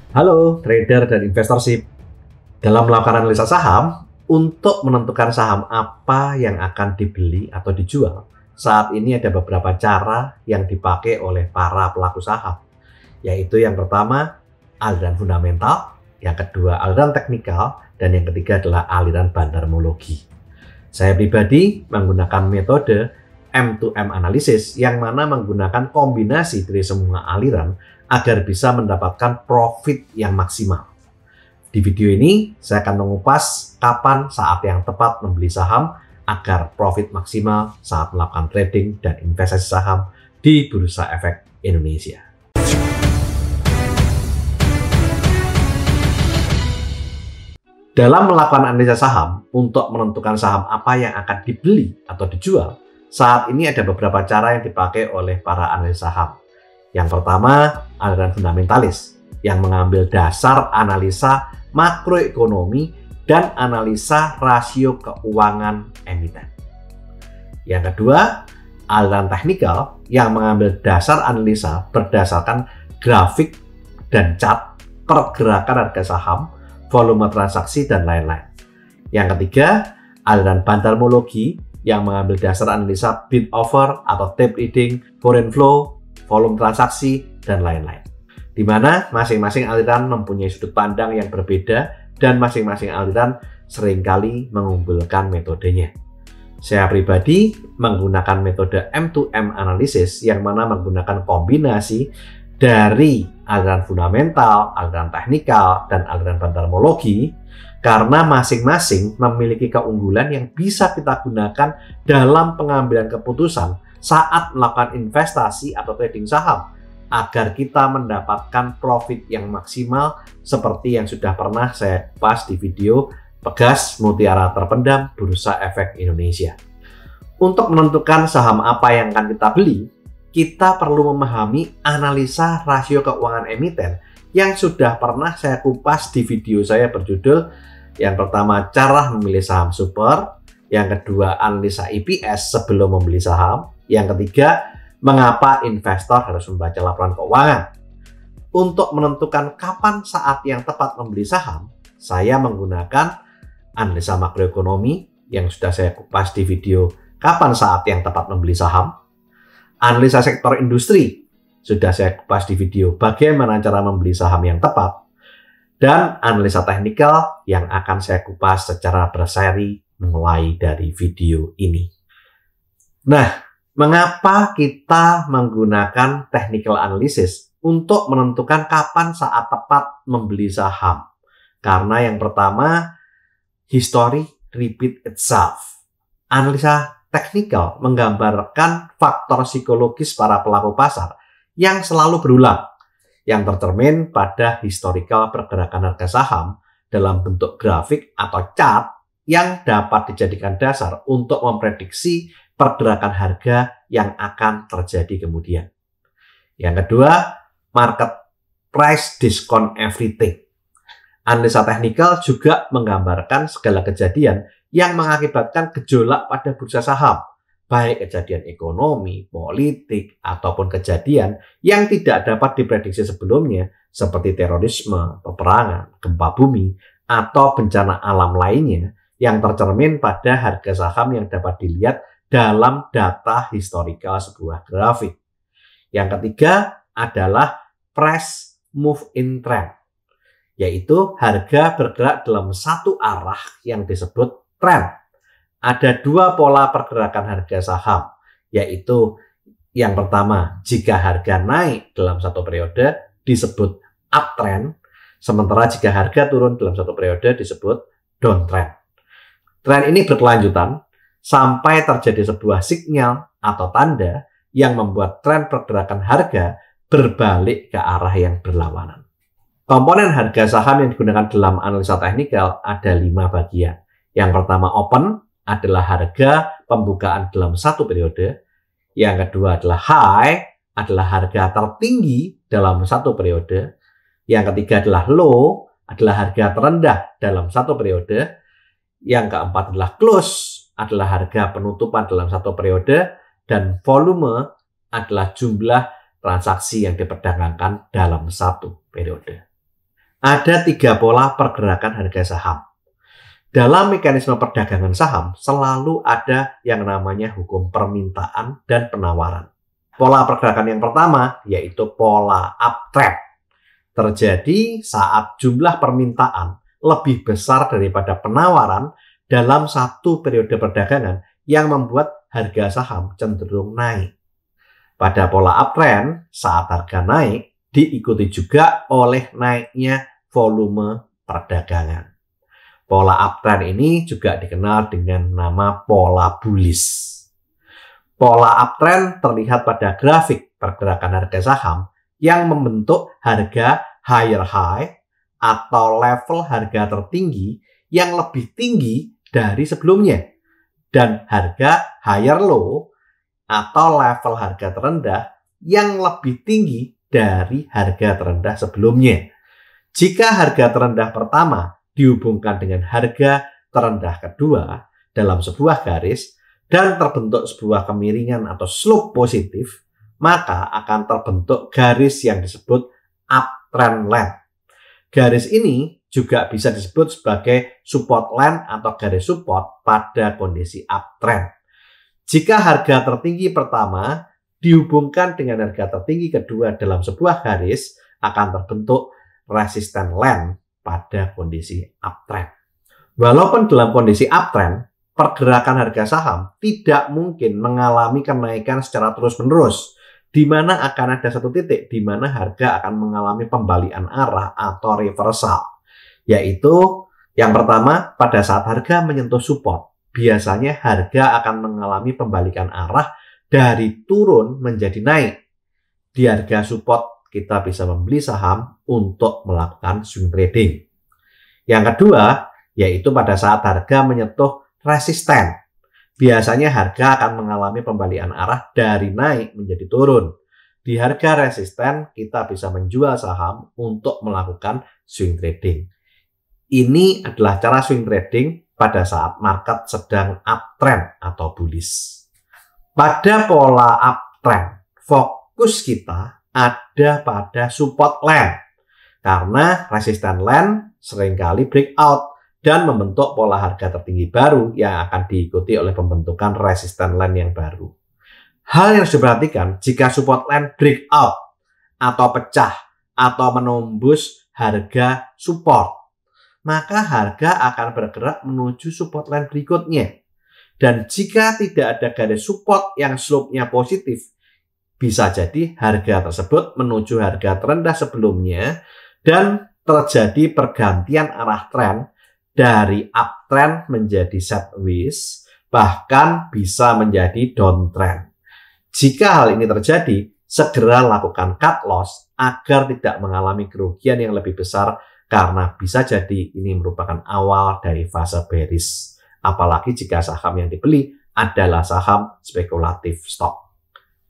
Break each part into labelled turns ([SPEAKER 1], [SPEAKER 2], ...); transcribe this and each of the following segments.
[SPEAKER 1] Halo trader dan investor SIP. Dalam melakukan analisa saham, untuk menentukan saham apa yang akan dibeli atau dijual, saat ini ada beberapa cara yang dipakai oleh para pelaku saham. Yaitu yang pertama, aliran fundamental, yang kedua aliran teknikal, dan yang ketiga adalah aliran bandarmologi. Saya pribadi menggunakan metode M2M analysis yang mana menggunakan kombinasi dari semua aliran agar bisa mendapatkan profit yang maksimal. Di video ini, saya akan mengupas kapan saat yang tepat membeli saham agar profit maksimal saat melakukan trading dan investasi saham di Bursa Efek Indonesia. Dalam melakukan analisa saham, untuk menentukan saham apa yang akan dibeli atau dijual, saat ini ada beberapa cara yang dipakai oleh para analis saham. Yang pertama, aliran fundamentalis yang mengambil dasar analisa makroekonomi dan analisa rasio keuangan emiten. Yang kedua, aliran teknikal yang mengambil dasar analisa berdasarkan grafik dan chart pergerakan harga saham, volume transaksi, dan lain-lain. Yang ketiga, aliran bandarmologi yang mengambil dasar analisa bid offer atau tape reading, foreign flow, volume transaksi, dan lain-lain. Di mana masing-masing aliran mempunyai sudut pandang yang berbeda dan masing-masing aliran seringkali mengunggulkan metodenya. Saya pribadi menggunakan metode M2M analysis yang mana menggunakan kombinasi dari aliran fundamental, aliran teknikal, dan aliran bandarmologi karena masing-masing memiliki keunggulan yang bisa kita gunakan dalam pengambilan keputusan saat melakukan investasi atau trading saham agar kita mendapatkan profit yang maksimal seperti yang sudah pernah saya kupas di video Pegas Mutiara Terpendam Bursa Efek Indonesia. Untuk menentukan saham apa yang akan kita beli, kita perlu memahami analisa rasio keuangan emiten yang sudah pernah saya kupas di video saya berjudul yang pertama cara memilih saham super, yang kedua analisa EPS sebelum membeli saham, yang ketiga, mengapa investor harus membaca laporan keuangan. Untuk menentukan kapan saat yang tepat membeli saham, saya menggunakan analisa makroekonomi yang sudah saya kupas di video kapan saat yang tepat membeli saham. Analisa sektor industri sudah saya kupas di video bagaimana cara membeli saham yang tepat. Dan analisa teknikal yang akan saya kupas secara berseri mulai dari video ini. Nah, mengapa kita menggunakan technical analysis untuk menentukan kapan saat tepat membeli saham? Karena yang pertama, history repeat itself. Analisa teknikal menggambarkan faktor psikologis para pelaku pasar yang selalu berulang, yang tercermin pada historical pergerakan harga saham dalam bentuk grafik atau chart yang dapat dijadikan dasar untuk memprediksi pergerakan harga yang akan terjadi kemudian. Yang kedua, market price discount everything. Analisa teknikal juga menggambarkan segala kejadian yang mengakibatkan gejolak pada bursa saham, baik kejadian ekonomi, politik, ataupun kejadian yang tidak dapat diprediksi sebelumnya seperti terorisme, peperangan, gempa bumi, atau bencana alam lainnya yang tercermin pada harga saham yang dapat dilihat dalam data historical sebuah grafik. Yang ketiga adalah price move in trend, yaitu harga bergerak dalam satu arah yang disebut trend. Ada dua pola pergerakan harga saham, yaitu yang pertama, jika harga naik dalam satu periode disebut uptrend, sementara jika harga turun dalam satu periode disebut downtrend. Tren ini berkelanjutan sampai terjadi sebuah sinyal atau tanda yang membuat tren pergerakan harga berbalik ke arah yang berlawanan. Komponen harga saham yang digunakan dalam analisa teknikal ada 5 bagian. Yang pertama open adalah harga pembukaan dalam satu periode. Yang kedua adalah high adalah harga tertinggi dalam satu periode. Yang ketiga adalah low adalah harga terendah dalam satu periode. Yang keempat adalah close adalah harga penutupan dalam satu periode, dan volume adalah jumlah transaksi yang diperdagangkan dalam satu periode. Ada 3 pola pergerakan harga saham. Dalam mekanisme perdagangan saham, selalu ada yang namanya hukum permintaan dan penawaran. Pola pergerakan yang pertama yaitu pola uptrend. Terjadi saat jumlah permintaan lebih besar daripada penawaran dalam satu periode perdagangan yang membuat harga saham cenderung naik. Pada pola uptrend, saat harga naik, diikuti juga oleh naiknya volume perdagangan. Pola uptrend ini juga dikenal dengan nama pola bullish. Pola uptrend terlihat pada grafik pergerakan harga saham yang membentuk harga higher high atau level harga tertinggi yang lebih tinggi dari sebelumnya, dan harga higher low atau level harga terendah yang lebih tinggi dari harga terendah sebelumnya. Jika harga terendah pertama dihubungkan dengan harga terendah kedua dalam sebuah garis dan terbentuk sebuah kemiringan atau slope positif, maka akan terbentuk garis yang disebut uptrend line. Garis ini juga bisa disebut sebagai support line atau garis support pada kondisi uptrend. Jika harga tertinggi pertama dihubungkan dengan harga tertinggi kedua dalam sebuah garis, akan terbentuk resistance line pada kondisi uptrend. Walaupun dalam kondisi uptrend, pergerakan harga saham tidak mungkin mengalami kenaikan secara terus-menerus, di mana akan ada satu titik di mana harga akan mengalami pembalikan arah atau reversal. Yaitu yang pertama, pada saat harga menyentuh support, biasanya harga akan mengalami pembalikan arah dari turun menjadi naik. Di harga support kita bisa membeli saham untuk melakukan swing trading. Yang kedua, yaitu pada saat harga menyentuh resisten. Biasanya harga akan mengalami pembalikan arah dari naik menjadi turun. Di harga resisten kita bisa menjual saham untuk melakukan swing trading. Ini adalah cara swing trading pada saat market sedang uptrend atau bullish. Pada pola uptrend, fokus kita ada pada support line. Karena resisten line seringkali breakout dan membentuk pola harga tertinggi baru yang akan diikuti oleh pembentukan resisten line yang baru. Hal yang harus diperhatikan, jika support line breakout atau pecah atau menembus harga support, maka harga akan bergerak menuju support line berikutnya. Dan jika tidak ada garis support yang slope-nya positif, bisa jadi harga tersebut menuju harga terendah sebelumnya dan terjadi pergantian arah tren dari uptrend menjadi sideways, bahkan bisa menjadi downtrend. Jika hal ini terjadi, segera lakukan cut loss agar tidak mengalami kerugian yang lebih besar karena bisa jadi ini merupakan awal dari fase bearish. Apalagi jika saham yang dibeli adalah saham spekulatif stock.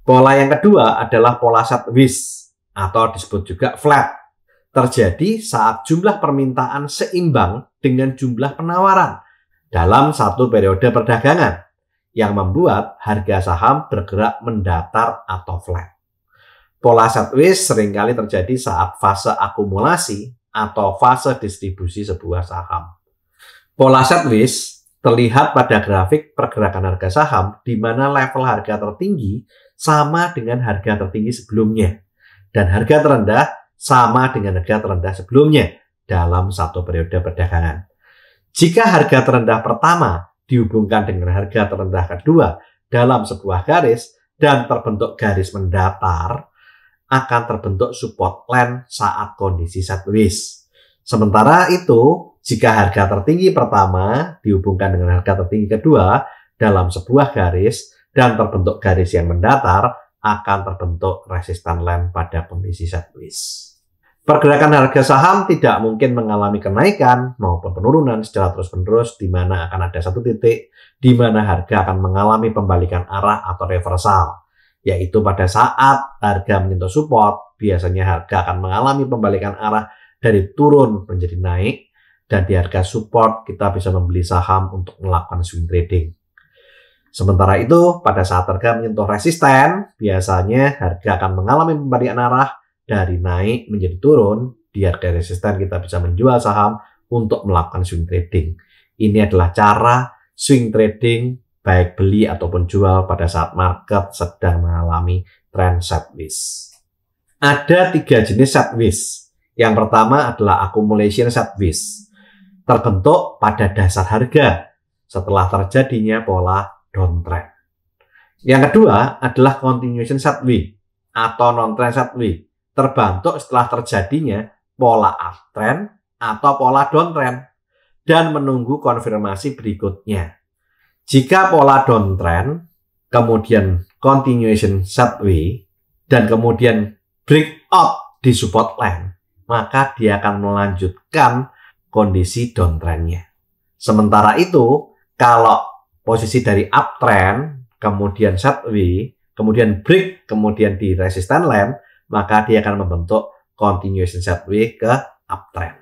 [SPEAKER 1] Pola yang kedua adalah pola sideways atau disebut juga flat. Terjadi saat jumlah permintaan seimbang dengan jumlah penawaran dalam satu periode perdagangan yang membuat harga saham bergerak mendatar atau flat. Pola sideways seringkali terjadi saat fase akumulasi atau fase distribusi sebuah saham. Pola sideways terlihat pada grafik pergerakan harga saham di mana level harga tertinggi sama dengan harga tertinggi sebelumnya dan harga terendah sama dengan harga terendah sebelumnya dalam satu periode perdagangan. Jika harga terendah pertama dihubungkan dengan harga terendah kedua dalam sebuah garis dan terbentuk garis mendatar, akan terbentuk support line saat kondisi sideways. Sementara itu, jika harga tertinggi pertama dihubungkan dengan harga tertinggi kedua dalam sebuah garis dan terbentuk garis yang mendatar, akan terbentuk resistance line pada kondisi sideways. Pergerakan harga saham tidak mungkin mengalami kenaikan maupun penurunan secara terus-menerus di mana akan ada satu titik di mana harga akan mengalami pembalikan arah atau reversal, yaitu pada saat harga menyentuh support, biasanya harga akan mengalami pembalikan arah dari turun menjadi naik, dan di harga support kita bisa membeli saham untuk melakukan swing trading. Sementara itu, pada saat harga menyentuh resisten, biasanya harga akan mengalami pembalikan arah dari naik menjadi turun, di harga resisten kita bisa menjual saham untuk melakukan swing trading. Ini adalah cara swing trading baik beli ataupun jual pada saat market sedang mengalami trend sideways. Ada 3 jenis sideways. Yang pertama adalah accumulation sideways, terbentuk pada dasar harga setelah terjadinya pola downtrend. Yang kedua adalah continuation sideways atau non-trend sideways, terbentuk setelah terjadinya pola uptrend atau pola downtrend dan menunggu konfirmasi berikutnya. Jika pola downtrend, kemudian continuation sideways, dan kemudian breakout di support line, maka dia akan melanjutkan kondisi downtrendnya. Sementara itu, kalau posisi dari uptrend, kemudian sideways, kemudian break, kemudian di resistance line, maka dia akan membentuk continuation sideways ke uptrend.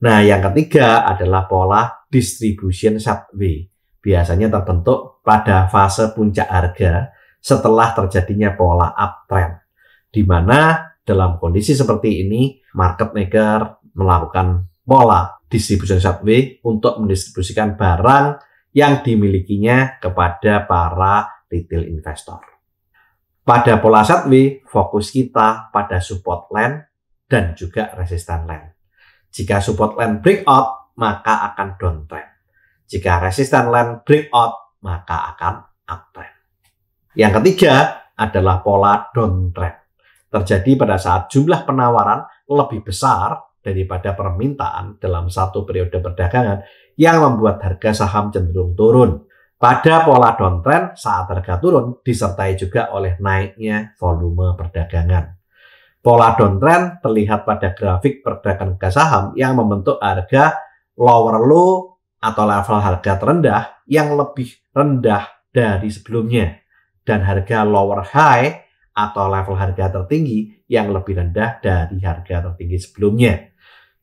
[SPEAKER 1] Nah, yang ketiga adalah pola distribution sideways. Biasanya terbentuk pada fase puncak harga setelah terjadinya pola uptrend, di mana dalam kondisi seperti ini, market maker melakukan pola distribution sideways untuk mendistribusikan barang yang dimilikinya kepada para retail investor. Pada pola sideways, fokus kita pada support line dan juga resistance line. Jika support line breakout, maka akan downtrend. Jika resistance line breakout, maka akan uptrend. Yang ketiga adalah pola downtrend. Terjadi pada saat jumlah penawaran lebih besar daripada permintaan dalam satu periode perdagangan yang membuat harga saham cenderung turun. Pada pola downtrend, saat harga turun disertai juga oleh naiknya volume perdagangan. Pola downtrend terlihat pada grafik pergerakan harga saham yang membentuk harga lower low atau level harga terendah yang lebih rendah dari sebelumnya, dan harga lower high atau level harga tertinggi yang lebih rendah dari harga tertinggi sebelumnya.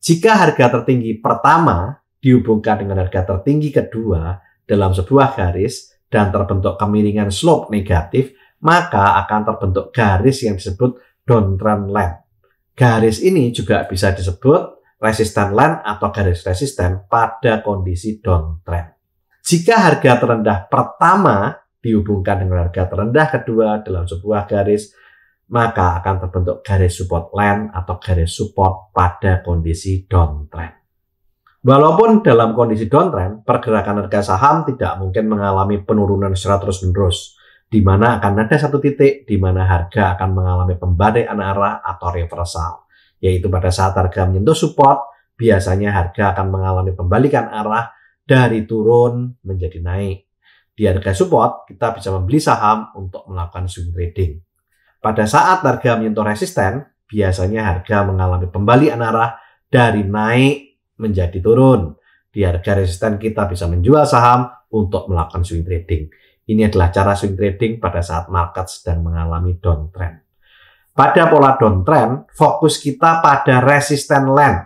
[SPEAKER 1] Jika harga tertinggi pertama dihubungkan dengan harga tertinggi kedua dalam sebuah garis dan terbentuk kemiringan slope negatif, maka akan terbentuk garis yang disebut downtrend line. Garis ini juga bisa disebut resistance line atau garis resisten pada kondisi downtrend. Jika harga terendah pertama dihubungkan dengan harga terendah kedua dalam sebuah garis, maka akan terbentuk garis support line atau garis support pada kondisi downtrend. Walaupun dalam kondisi downtrend, pergerakan harga saham tidak mungkin mengalami penurunan secara terus-menerus, di mana akan ada satu titik di mana harga akan mengalami pembalikan arah atau reversal, yaitu pada saat harga menyentuh support, biasanya harga akan mengalami pembalikan arah dari turun menjadi naik. Di harga support, kita bisa membeli saham untuk melakukan swing trading. Pada saat harga menyentuh resisten, biasanya harga mengalami pembalikan arah dari naik menjadi turun. Di harga resisten kita bisa menjual saham untuk melakukan swing trading. Ini adalah cara swing trading pada saat market sedang mengalami downtrend. Pada pola downtrend, fokus kita pada resistance line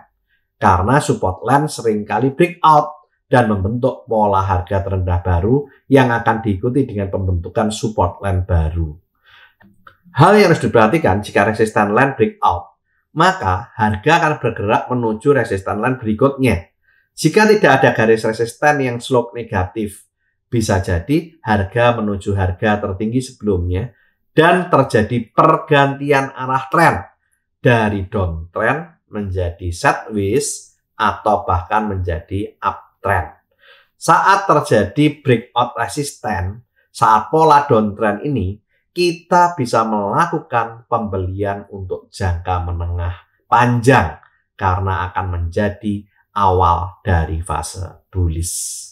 [SPEAKER 1] karena support line seringkali breakout dan membentuk pola harga terendah baru yang akan diikuti dengan pembentukan support line baru. Hal yang harus diperhatikan jika resistance line breakout, maka harga akan bergerak menuju resistance line berikutnya. Jika tidak ada garis resisten yang slope negatif, bisa jadi harga menuju harga tertinggi sebelumnya dan terjadi pergantian arah tren dari downtrend menjadi sideways atau bahkan menjadi uptrend. Saat terjadi breakout resisten, saat pola downtrend ini, kita bisa melakukan pembelian untuk jangka menengah panjang karena akan menjadi awal dari fase bullish.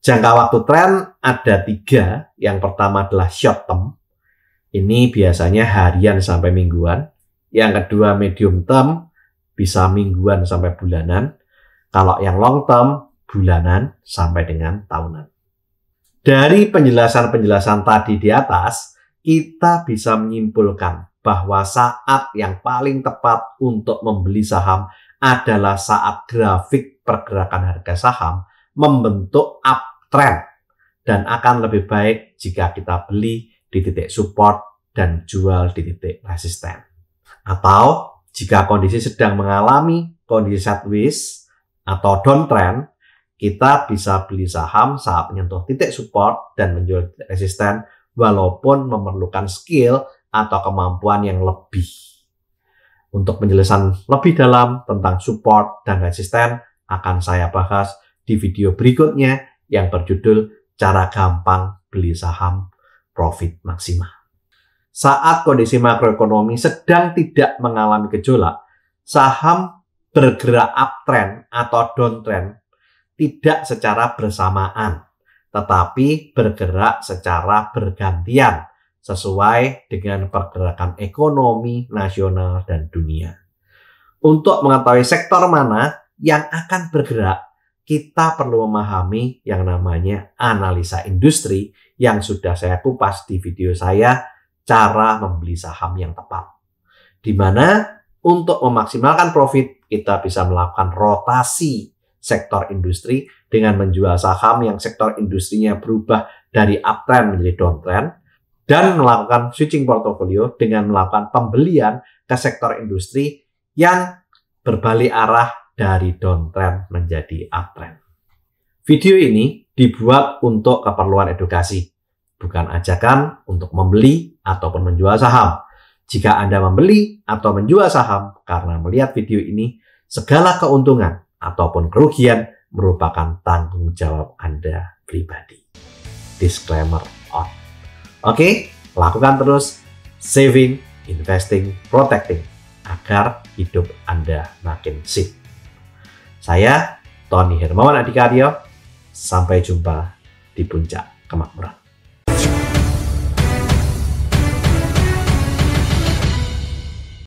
[SPEAKER 1] Jangka waktu tren ada 3. Yang pertama adalah short term. Ini biasanya harian sampai mingguan. Yang kedua medium term, bisa mingguan sampai bulanan. Kalau yang long term, bulanan sampai dengan tahunan. Dari penjelasan-penjelasan tadi di atas, kita bisa menyimpulkan bahwa saat yang paling tepat untuk membeli saham adalah saat grafik pergerakan harga saham membentuk uptrend dan akan lebih baik jika kita beli di titik support dan jual di titik resisten. Atau Jika kondisi sedang mengalami kondisi sideways atau downtrend, kita bisa beli saham saat menyentuh titik support dan menjual titik resisten walaupun memerlukan skill atau kemampuan yang lebih. Untuk penjelasan lebih dalam tentang support dan resisten akan saya bahas di video berikutnya yang berjudul Cara Gampang Beli Saham Profit Maksimal. Saat kondisi makroekonomi sedang tidak mengalami gejolak, saham bergerak uptrend atau downtrend tidak secara bersamaan, tetapi bergerak secara bergantian sesuai dengan pergerakan ekonomi nasional dan dunia. Untuk mengetahui sektor mana yang akan bergerak, kita perlu memahami yang namanya analisa industri yang sudah saya kupas di video saya, cara membeli saham yang tepat. Di mana untuk memaksimalkan profit, kita bisa melakukan rotasi sektor industri dengan menjual saham yang sektor industrinya berubah dari uptrend menjadi downtrend, dan melakukan switching portfolio dengan melakukan pembelian ke sektor industri yang berbalik arah dari downtrend menjadi uptrend. Video ini dibuat untuk keperluan edukasi, bukan ajakan untuk membeli ataupun menjual saham. Jika Anda membeli atau menjual saham karena melihat video ini, segala keuntungan ataupun kerugian merupakan tanggung jawab Anda pribadi. Disclaimer on. Oke, lakukan terus saving, investing, protecting agar hidup Anda makin sip. Saya Tony Hermawan Adikaryo, sampai jumpa di puncak kemakmuran.